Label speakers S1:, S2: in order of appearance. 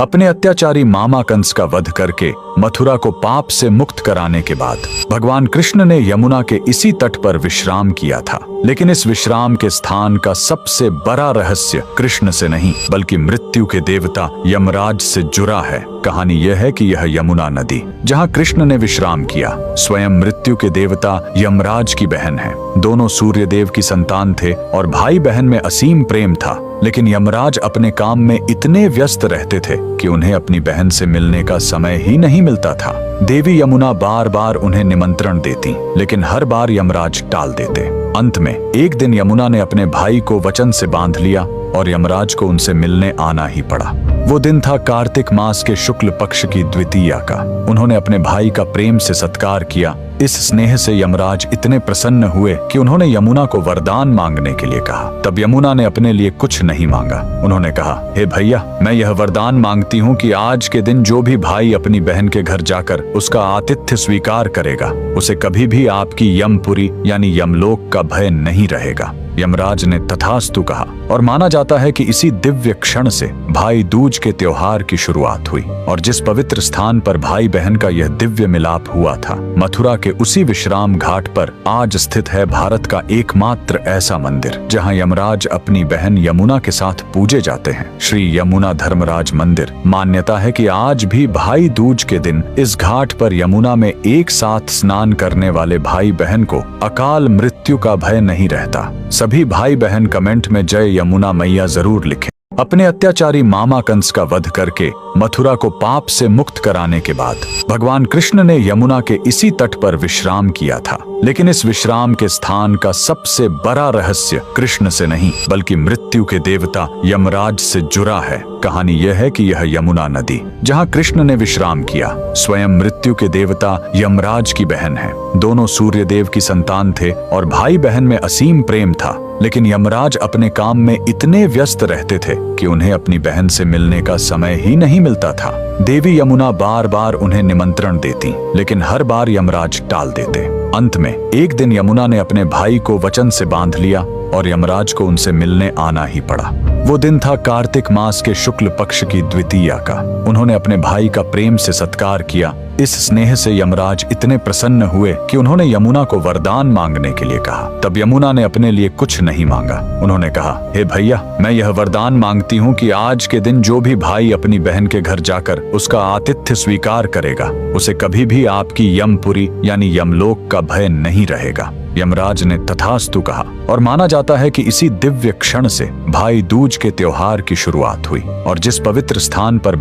S1: अपने अत्याचारी मामा कंस का वध करके मथुरा को पाप से मुक्त कराने के बाद भगवान कृष्ण ने यमुना के इसी तट पर विश्राम किया था। लेकिन इस विश्राम के स्थान का सबसे बड़ा रहस्य कृष्ण से नहीं बल्कि मृत्यु के देवता यमराज से जुड़ा है। कहानी यह है कि यह यमुना नदी जहां कृष्ण ने विश्राम किया स्वयं मृत्यु के देवता यमराज की बहन है। दोनों सूर्य देव की संतान थे और भाई बहन में असीम प्रेम था। लेकिन यमराज अपने काम में इतने व्यस्त रहते थे कि उन्हें अपनी बहन से मिलने का समय ही नहीं मिलता था। देवी यमुना बार बार उन्हें निमंत्रण देती, लेकिन हर बार यमराज टाल देते। अंत में एक दिन यमुना ने अपने भाई को वचन से बांध लिया और यमराज को उनसे मिलने आना ही पड़ा। वो दिन था कार्तिक मास के शुक्ल पक्ष की द्वितीया का। उन्होंने अपने भाई का प्रेम से सत्कार किया। इस स्नेह से यमराज इतने प्रसन्न हुए कि उन्होंने यमुना को वरदान मांगने के लिए कहा। तब यमुना ने अपने लिए कुछ नहीं मांगा। उन्होंने कहा, हे भैया, मैं यह वरदान मांगती हूँ कि आज के दिन जो भी भाई अपनी बहन के घर जाकर उसका आतिथ्य स्वीकार करेगा उसे कभी भी आपकी यमपुरी यानी यमलोक का भय नहीं रहेगा। यमराज ने तथास्तु कहा और माना जाता है कि इसी दिव्य क्षण से भाई दूज के त्योहार की शुरुआत हुई। और जिस पवित्र स्थान पर भाई बहन का यह दिव्य मिलाप हुआ था, मथुरा के उसी विश्राम घाट पर आज स्थित है भारत का एकमात्र ऐसा मंदिर जहां यमराज अपनी बहन यमुना के साथ पूजे जाते हैं, श्री यमुना धर्मराज मंदिर। मान्यता है कि आज भी भाई दूज के दिन इस घाट पर यमुना में एक साथ स्नान करने वाले भाई बहन को अकाल मृत्यु का भय नहीं रहता। सभी भाई बहन कमेंट में जय यमुना मैया जरूर लिखें। अपने अत्याचारी मामा कंस का वध करके मथुरा को पाप से मुक्त कराने के बाद भगवान कृष्ण ने यमुना के इसी तट पर विश्राम किया था। लेकिन इस विश्राम के स्थान का सबसे बड़ा रहस्य कृष्ण से नहीं बल्कि मृत्यु के देवता यमराज से जुड़ा है। कहानी यह है कि यह यमुना नदी जहां कृष्ण ने विश्राम किया स्वयं मृत्यु के देवता यमराज की बहन है। दोनों सूर्य देव की संतान थे और भाई बहन में असीम प्रेम था। लेकिन यमराज अपने काम में इतने व्यस्त रहते थे कि उन्हें अपनी बहन से मिलने का समय ही नहीं मिलता था। देवी यमुना बार बार उन्हें निमंत्रण देती, लेकिन हर बार यमराज टाल देते। अंत में एक दिन यमुना ने अपने भाई को वचन से बांध लिया और यमराज को उनसे मिलने आना ही पड़ा। वो दिन था कार्तिक मास के शुक्ल पक्ष की द्वितीया का। उन्होंने अपने भाई का प्रेम से सत्कार किया। इस स्नेह से यमराज इतने प्रसन्न हुए कि उन्होंने यमुना को वरदान मांगने के लिए कहा। तब यमुना ने अपने लिए कुछ नहीं मांगा। उन्होंने कहा, हे भैया, मैं यह वरदान मांगती हूँ कि आज के दिन जो भी भाई अपनी बहन के घर जाकर उसका आतिथ्य स्वीकार करेगा उसे कभी भी आपकी यमपुरी यानी यमलोक का भय नहीं रहेगा। यमराज ने तथास्तु कहा और माना जाता है कि इसी दिव्य क्षण से भाई दूज के त्योहार की शुरुआत हुई। और जिस पवित्र स्थान पर